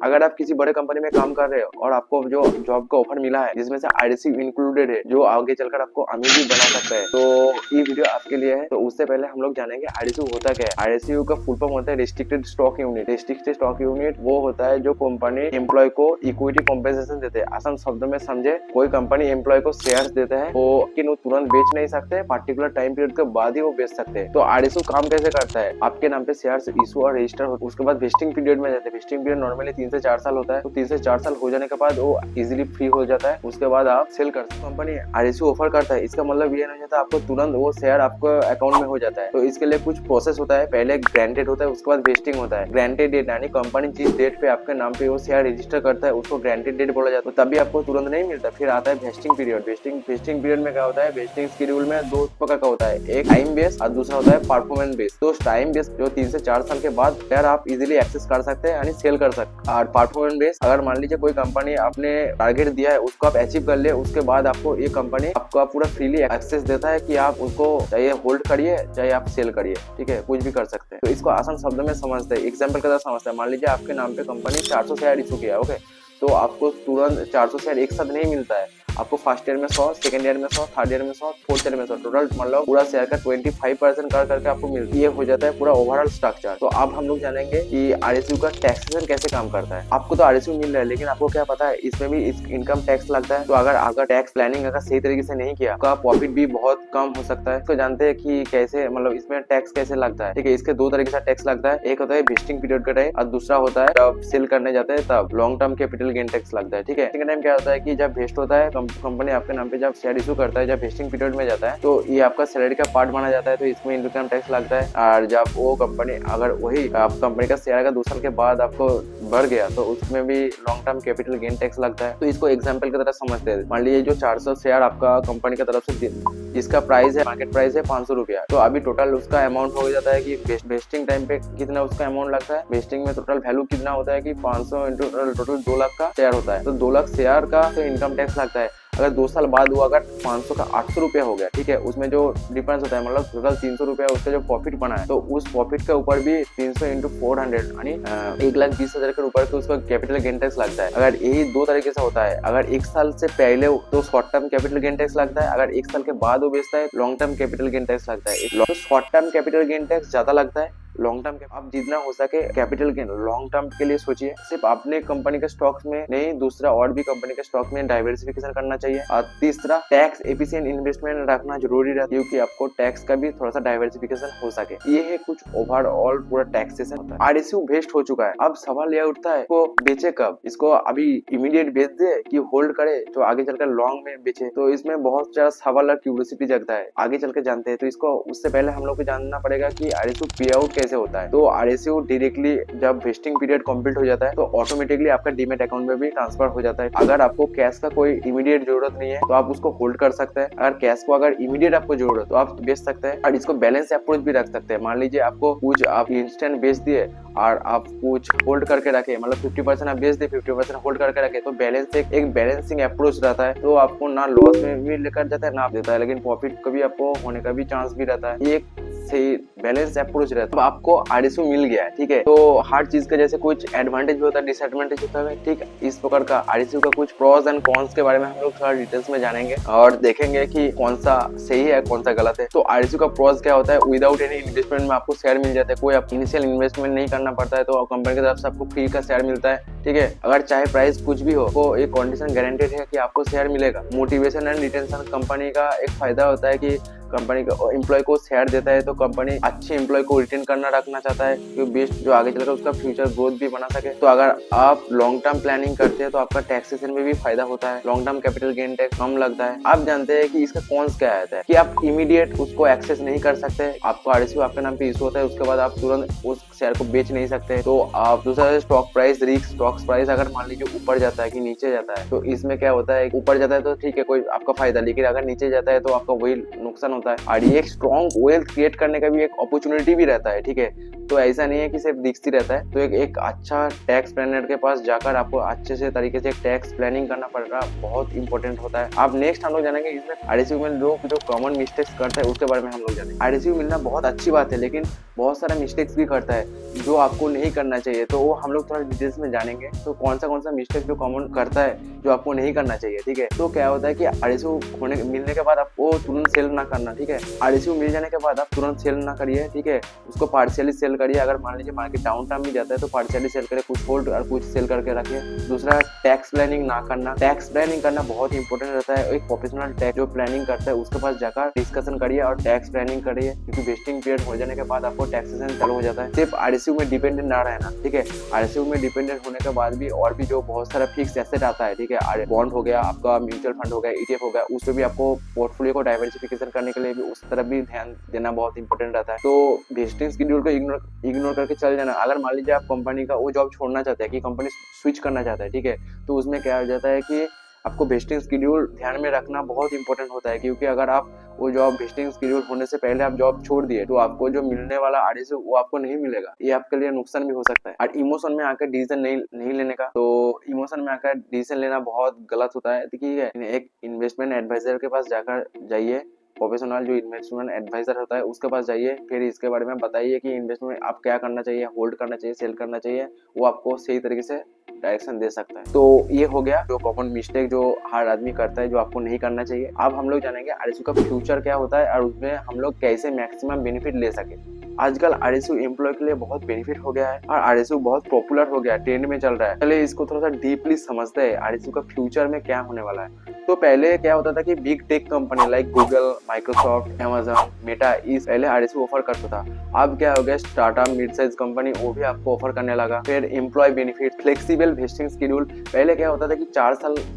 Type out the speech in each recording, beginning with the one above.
अगर आप किसी बड़े कंपनी में काम कर रहे हो और आपको जो जॉब का ऑफर मिला है जिसमें से आरएसयू इंक्लूडेड है, जो आगे चलकर आपको अमीर भी बना सकता है, तो ये वीडियो आपके लिए है। तो उससे पहले हम लोग जानेंगे आरएसयू होता क्या है। आरएसयू का फुल फॉर्म होता है restricted stock unit. Restricted stock unit वो होता है जो कंपनी एम्प्लॉय को इक्विटी कॉम्पेंसेशन देते हैं। आसान शब्दों में समझे, कोई कंपनी एम्प्लॉय को शेयर्स देते हैं, वो तुरंत बेच नहीं सकते, पार्टिकुलर टाइम पीरियड के बाद ही वो बेच सकते हैं। तो आरएसयू काम कैसे करता है, आपके नाम पे शेयर्स इशू और रजिस्टर होते हैं, उसके बाद वेस्टिंग पीरियड में जाते हैं। वेस्टिंग पीरियड नॉर्मली 3 से 4 साल होता है। तो 3 से 4 साल हो जाने के बाद वो इजीली फ्री हो जाता है, उसके बाद आप सेल कर सकते। कंपनी आरएसयू ऑफर करता है, इसका मतलब ये नहीं होता आपको तुरंत वो शेयर आपको अकाउंट में हो जाता है। तो इसके लिए कुछ प्रोसेस होता है, पहले ग्रांटेड होता है, उसके बाद वेस्टिंग होता है। ग्रांटेड डेट यानी कंपनी जिस डेट पे आपके नाम पे वो शेयर रजिस्टर करता है उसको ग्रांटेड डेट बोला जाता है। तो तभी आपको तुरंत नहीं मिलता। फिर आता है वेस्टिंग पीरियड। वेस्टिंग पीरियड में क्या होता है, वेस्टिंग शेड्यूल में दो प्रकार का होता है, एक टाइम बेस और दूसरा होता है परफॉर्मेंस बेस। तो टाइम बेस जो 3 से 4 साल के बाद शेयर आप इजीली एक्सेस कर सकते हैं यानी सेल कर सकते हैं। और परफॉर्मेंस बेस, अगर मान लीजिए कोई कंपनी आपने टारगेट दिया है उसको आप अचीव कर ले, उसके बाद आपको ये कंपनी आपको पूरा फ्रीली एक्सेस देता है कि आप उसको चाहे होल्ड करिए चाहे आप सेल करिए, ठीक है, कुछ भी कर सकते हैं। तो इसको आसान शब्दों में समझते हैं, एग्जाम्पल के साथ समझते हैं। मान लीजिए आपके नाम पे कंपनी 400 शेयर इशू किया, ओके, तो आपको तुरंत 400 शेयर एक साथ नहीं मिलता है। आपको फर्स्ट ईयर में 100, सेकंड ईयर में 100, थर्ड ईयर में 100, फोर्थ ईयर में 100, टोटल मतलब पूरा शेयर का 25% कर करके आपको मिलता है। ये हो जाता है पूरा ओवरऑल स्ट्रक्चर। तो अब हम लोग जानेंगे कि आरएसयू का टैक्सेशन कैसे काम करता है। आपको तो आरएसयू मिल रहा है, लेकिन आपको क्या पता है इसमें भी इनकम टैक्स लगता है। तो अगर टैक्स प्लानिंग अगर सही तरीके से नहीं किया, आपका प्रॉफिट भी बहुत कम हो सकता है। तो जानते हैं कि कैसे, मतलब इसमें टैक्स कैसे लगता है, ठीक है। इसके दो तरीके से टैक्स लगता है, एक होता है वेस्टिंग पीरियड का टाइम और दूसरा होता है जब सेल करने जाते हैं तब long term capital gain tax लगता है, ठीक है। सेकंड टाइम क्या होता है कि जब वेस्ट होता है, कंपनी आपके नाम पे जब शेयर इशू करता है, जब वेस्टिंग पीरियड में जाता है, तो ये आपका सैलरी का पार्ट माना जाता है, तो इसमें इनकम टैक्स लगता है। और जब वो कंपनी, अगर वही आप कंपनी का शेयर का 2 साल के बाद आपको बढ़ गया तो उसमें भी long term capital gain tax लगता है। तो इसको एग्जांपल की तरह समझते हैं। मान लीजिए जो 400 शेयर आपका कंपनी की तरफ से, जिसका प्राइस है, मार्केट प्राइस है 500 रुपया, तो अभी टोटल उसका अमाउंट हो जाता है कि वेस्टिंग टाइम पे कितना उसका अमाउंट लगता है। वेस्टिंग में टोटल वैल्यू कितना होता है कि 500 इंटू टोटल 2 लाख का शेयर होता है, तो 2 लाख शेयर का तो इनकम टैक्स लगता है। अगर 2 साल बाद वो अगर 500 का 800 रुपया हो गया, ठीक है, उसमें जो डिफरेंस होता है, मतलब टोटल 300 रुपया उसका जो प्रॉफिट बना है, तो उस प्रॉफिट के ऊपर भी 300 इंटू 400 यानी 1,20,000 के ऊपर तो उसका कैपिटल गेन टैक्स लगता है। अगर यही दो तरीके से होता है, अगर 1 साल से पहले तो short term capital gain tax लगता है, अगर 1 साल के बाद वो बेचता है long term capital gain tax लगता है। तो short term capital gain tax ज्यादा लगता है, लॉन्ग टर्म आप जितना हो सके कैपिटल गेन लॉन्ग टर्म के लिए सोचिए। सिर्फ अपने कंपनी के स्टॉक्स में नहीं, दूसरा और भी कंपनी के स्टॉक में डाइवर्सिफिकेशन करना चाहिए। और तीसरा, टैक्स एफिशिएंट इन्वेस्टमेंट रखना जरूरी रहता है, क्योंकि आपको टैक्स का भी थोड़ा सा डाइवर्सिफिकेशन हो सके। ये है कुछ ओवरऑल पूरा टैक्सेशन होता है। आरएसयू वेस्ट हो चुका है, अब सवाल यह उठता है इसको बेचे कब, इसको अभी इमीडिएट बेच दे कि होल्ड करे तो आगे चलकर लॉन्ग में बेचे। तो इसमें बहुत सारा सवाल और क्यूरियोसिटी जगता है, आगे चल के जानते हैं। तो इसको उससे पहले हम लोग को जानना पड़ेगा कि आरएसयू पे आउट कैसे होता है। तो आरएसयू डायरेक्टली जब वेस्टिंग पीरियड कंप्लीट हो जाता है तो ऑटोमेटिकली आपका डीमेट अकाउंट में भी ट्रांसफर हो जाता है। अगर आपको कैश का कोई इमीडिएट जरूरत नहीं है तो आप उसको होल्ड कर सकते हैं। अगर कैश को अगर इमीडिएट आपको जरूरत तो आप बेच सकते हैं। और इसको बैलेंस अप्रोच भी रख सकते हैं। मान लीजिए आपको कुछ आप इंस्टेंट बेच दिए और आप कुछ होल्ड करके रखे, मतलब 50% आप बेच दे, 50% होल्ड करके रखे, तो बैलेंस एक बैलेंसिंग अप्रोच रहता है। तो आपको ना लॉस में भी लेकर जाता है ना आप देता है, लेकिन प्रॉफिट का भी आपको होने का भी चांस भी रहता है। ये सही बैलेंस अप्रोच रहता है। तो आपको आरएसयू मिल गया है, ठीक है, तो हर चीज का जैसे कुछ एडवांटेज भी होता है, डिसएडवांटेज होता है, ठीक है। इस प्रकार का आरएसयू का कुछ प्रोस एंड कॉन्स के बारे में हम लोग थोड़ा डिटेल्स में जानेंगे और देखेंगे कि कौन सा सही है कौन सा गलत है। तो आरएसयू का प्रोस क्या होता है, विदाउट एनी इन्वेस्टमेंट में आपको शेयर मिल जाता है, कोई आप इनिशियल इन्वेस्टमेंट नहीं करना पड़ता है, तो कंपनी की तरफ से आपको फ्री का शेयर मिलता है, ठीक है। अगर चाहे प्राइस कुछ भी हो, तो एक कंडीशन गारंटेड है कि आपको शेयर मिलेगा। मोटिवेशन एंड रिटेंशन, कंपनी का एक फायदा होता है कि कंपनी का एम्प्लॉय को शेयर देता है, तो कंपनी अच्छे एम्प्लॉय को रिटेन करना रखना चाहता है क्योंकि बेस्ट जो आगे चलकर उसका फ्यूचर ग्रोथ भी बना सके। तो अगर आप लॉन्ग टर्म प्लानिंग करते हैं तो आपका टैक्सेशन में भी फायदा होता है, long term capital gain tax कम लगता है। आप जानते हैं कि इसका कॉन्स क्या आता है कि आप इमीडिएट उसको एक्सेस नहीं कर सकते, आपको आरएसयू आपके नाम पे इशू होता है, उसके बाद आप तुरंत उस शेयर को बेच नहीं सकते। तो आप दूसरा stock price risk, stock price अगर मान लीजिए ऊपर जाता है कि नीचे जाता है, तो इसमें क्या होता है, ऊपर जाता है तो ठीक है कोई आपका फायदा, लेकिन अगर नीचे जाता है तो आपका वही नुकसान होता है। और ये स्ट्रॉन्ग वेल्थ क्रिएट करने का भी एक अपॉर्चुनिटी भी रहता है, ठीक है। तो ऐसा नहीं है कि सिर्फ दिखती रहता है। तो एक अच्छा टैक्स प्लानर के पास जाकर आपको अच्छे से तरीके से टैक्स प्लानिंग करना पड़ेगा, बहुत इंपॉर्टेंट होता है। अब नेक्स्ट हम लोग जानेंगे इसमें आरएसयू में लोग जो कॉमन मिस्टेक्स करते हैं उसके बारे में हम लोग जानेंगे। आरएसयू मिलना बहुत अच्छी बात है, लेकिन बहुत सारा मिस्टेक्स भी करता है जो आपको नहीं करना चाहिए। तो वो हम लोग थोड़ा डिटेल्स में जानेंगे। तो कौन सा मिस्टेक जो कॉमन करता है जो आपको नहीं करना चाहिए, ठीक है। तो क्या होता है कि आरएसयू मिलने के बाद आपको तुरंत सेल ना करना, ठीक है। आरएसयू मिल जाने के बाद आप तुरंत सेल ना करिए, ठीक है। उसको पार्शियली सेल करिए। अगर मान लीजिए मार्केट डाउन टाइम में जाता है तो पार्शियली सेल करिए, कुछ होल्ड और कुछ सेल करके रखिए। दूसरा, टैक्स प्लानिंग ना करना। टैक्स प्लानिंग करना बहुत इंपॉर्टेंट रहता है। एक प्रोफेशनल टैक्स जो प्लानिंग करता है उसके पास जाकर डिस्कशन करिए और टैक्स प्लानिंग करिए, क्योंकि वेस्टिंग पीरियड हो जाने के बाद आपको टैक्सेशन चालू हो जाता है। सिर्फ आरएसयू में डिपेंडेंट ना रहना, ठीक है। आरएसयू में डिपेंडेंट होने के बाद भी और भी जो बहुत सारा फिक्स एसेट आता है, ठीक है। बॉन्ड हो गया, आपका म्यूचुअल फंड हो गया, ईटीएफ हो गया, उस पर भी आपको पोर्टफोलियो को डाइवर्सिफिकेशन करने के लिए भी उस तरफ भी ध्यान देना बहुत इंपॉर्टेंट रहता है। तो वेस्टिंग शेड्यूल को इग्नोर करके चल जाना। अगर मान लीजिए आप कंपनी का वो जॉब छोड़ना चाहते हैं कि कंपनी स्विच करना चाहता है, ठीक है, तो उसमें क्या हो जाता है कि आपको वेस्टिंग शेड्यूल ध्यान में रखना बहुत इंपॉर्टेंट होता है। क्योंकि अगर आप वो जॉब वेस्टिंग शेड्यूल होने से पहले आप जॉब छोड़ दिए तो आपको जो मिलने वाला आरएसयू वो आपको नहीं मिलेगा। ये आपके लिए नुकसान भी हो सकता है। और इमोशन में आकर डिसीजन नहीं लेने का, तो इमोशन में आकर डिसीजन लेना बहुत गलत होता है। देखिए, एक इन्वेस्टमेंट एडवाइजर के पास जाकर जाइए, प्रोफेशनल जो इन्वेस्टमेंट एडवाइजर होता है उसके पास जाइए, फिर इसके बारे में बताइए कि इन्वेस्टमेंट आप क्या करना चाहिए, होल्ड करना चाहिए, सेल करना चाहिए। वो आपको सही तरीके से डायरेक्शन दे सकता है। तो ये हो गया जो कॉमन मिस्टेक जो हर आदमी करता है, जो आपको नहीं करना चाहिए। अब हम लोग जानेंगे आरएसयू का फ्यूचर क्या होता है और उसमें हम लोग कैसे मैक्सिमम बेनिफिट ले सके। आजकल आरएसयू एम्प्लॉय के लिए बहुत बेनिफिट हो गया है और आरएसयू बहुत पॉपुलर हो गया है, ट्रेंड में चल रहा है। चलिए इसको थोड़ा सा डीपली समझते हैं आरएसयू का फ्यूचर में क्या होने वाला है। तो पहले क्या होता था कि big tech company like Google, Microsoft, Amazon, Meta इस पहले आरएसयू ऑफर करता था। अब क्या हो गया, स्टार्टअप मिड साइज कंपनी वो भी आपको ऑफर करने लगा। फिर employ benefit, flexible vesting schedule. पहले क्या होता था कि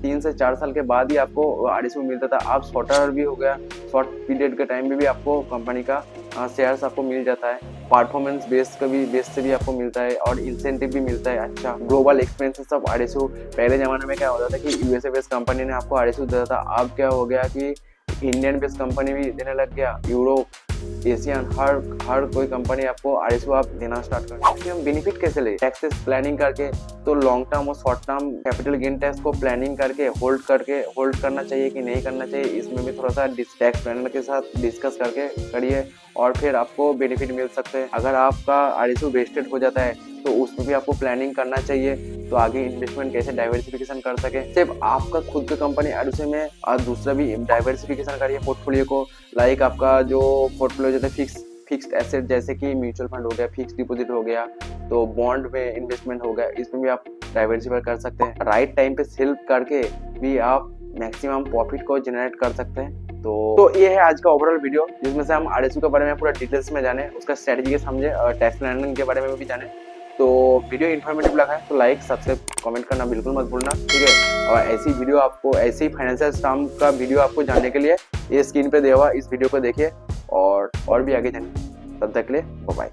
3 से 4 साल के बाद ही आपको आरएसयू मिलता था। अब शॉर्टर भी हो गया, शॉर्ट पीरियड के टाइम में भी आपको कंपनी का शेयर्स आपको मिल जाता है। परफॉर्मेंस बेस से भी आपको मिलता है और इंसेंटिव भी मिलता है। अच्छा, ग्लोबल एक्सपेंसेस ऑफ आरएसयू। पहले जमाने में क्या होता था कि यूएसए बेस्ड कंपनी ने आपको आरएसयू देता था। अब क्या हो गया कि इंडियन बेस्ड कंपनी भी देने लग गया। यूरोप, एशियन, हर कोई कंपनी आपको आरएसयू आप देना स्टार्ट कर दिया। हम बेनिफिट कैसे ले, टैक्सेस प्लानिंग करके। तो लॉन्ग टर्म और short term capital gain tax को प्लानिंग करके होल्ड करना चाहिए कि नहीं करना चाहिए, इसमें भी थोड़ा सा टैक्स प्लानर के साथ डिस्कस करके करिए और फिर आपको बेनिफिट मिल सकते हैं। अगर आपका आरएसयू वेस्टेड हो जाता है तो उसमें भी आपको प्लानिंग करना चाहिए, तो आगे इन्वेस्टमेंट कैसे डाइवर्सिफिकेशन कर सके। सिर्फ आपका खुद का कंपनी आरएसयू में और दूसरा भी डाइवर्सिफिकेशन करिए पोर्टफोलियो को। लाइक आपका जो पोर्टफोलियो जैसे फिक्स्ड एसेट जैसे कि म्यूचुअल फंड हो गया, फिक्स डिपॉजिट हो गया, तो बॉन्ड में इन्वेस्टमेंट हो गया, इसमें भी आप डाइवर्सिफाई कर सकते हैं। राइट टाइम पे सेल करके भी आप मैक्सिमम प्रॉफिट को जनरेट कर सकते हैं। तो ये है आज का ओवरऑल वीडियो, जिसमें से हम आरएसयू के बारे में पूरा डिटेल्स में जाने, उसका स्ट्रेटेजी समझे और टैक्स प्लानिंग के बारे में भी जाने। तो वीडियो इन्फॉर्मेटिव लगा है तो लाइक, सब्सक्राइब, कमेंट करना बिल्कुल मत भूलना, ठीक है। और ऐसी वीडियो आपको, ऐसी फाइनेंशियल स्टॉक का वीडियो आपको जानने के लिए ये स्क्रीन पे दिया हुआ इस वीडियो को देखिए और भी आगे जानिए। तब तक के लिए बाय बाय।